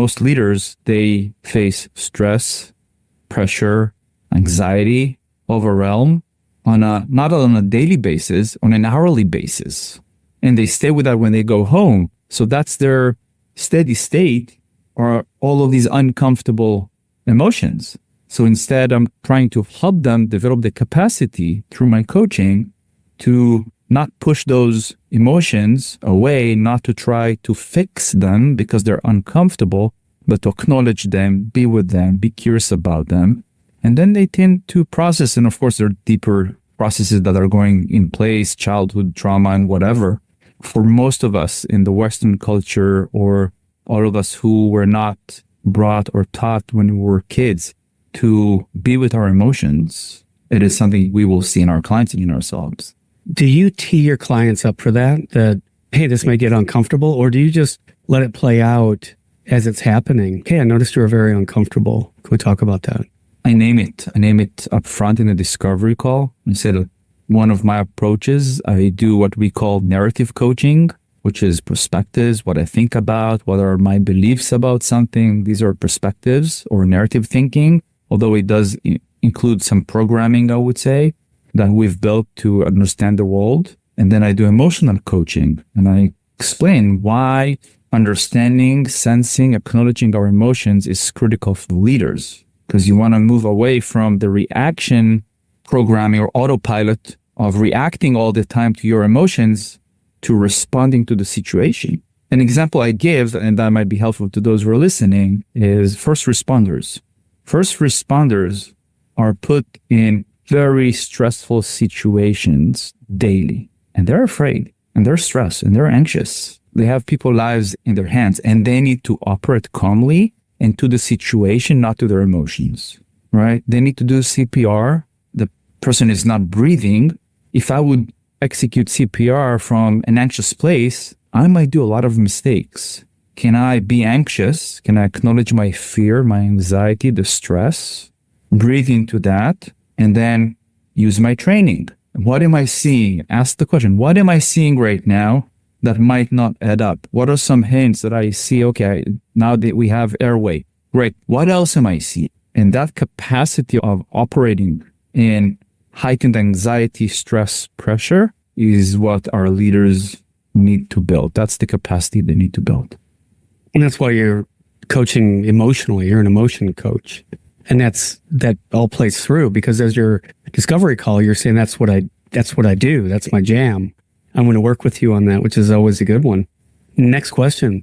Most leaders, they face stress, pressure, anxiety, overwhelm not on a daily basis, on an hourly basis. And they stay with that when they go home. So that's their steady state, are all of these uncomfortable emotions. So instead, I'm trying to help them develop the capacity through my coaching to not push those emotions away, not to try to fix them because they're uncomfortable, but to acknowledge them, be with them, be curious about them. And then they tend to process. And of course, there are deeper processes that are going in place, childhood trauma and whatever. For most of us in the Western culture, or all of us who were not brought or taught when we were kids to be with our emotions, it is something we will see in our clients and in ourselves. Do you tee your clients up for that, hey, this may get uncomfortable, or do you just let it play out as it's happening? Hey, I noticed you were very uncomfortable. Can we talk about that? I name it up front in a discovery call. I said one of my approaches, I do what we call narrative coaching, which is perspectives, what I think about, what are my beliefs about something. These are perspectives or narrative thinking, although it does include some programming, I would say, that we've built to understand the world. And then I do emotional coaching, and I explain why understanding, sensing, acknowledging our emotions is critical for leaders, because you want to move away from the reaction programming or autopilot of reacting all the time to your emotions to responding to the situation. An example I give, and that might be helpful to those who are listening, is first responders. First responders are put in very stressful situations daily, and they're afraid, and they're stressed, and they're anxious. They have people's lives in their hands, and they need to operate calmly and to the situation, not to their emotions, right? They need to do CPR. The person is not breathing. If I would execute CPR from an anxious place, I might do a lot of mistakes. Can I be anxious? Can I acknowledge my fear, my anxiety, the stress, breathe into that, and then use my training? What am I seeing? Ask the question, what am I seeing right now that might not add up? What are some hints that I see? Okay, now that we have airway, great. What else am I seeing? And that capacity of operating in heightened anxiety, stress, pressure is what our leaders need to build. That's the capacity they need to build. And that's why you're coaching emotionally. You're an emotion coach. And that all plays through, because as your discovery call, you're saying that's what I do. That's my jam. I'm going to work with you on that, which is always a good one. Next question.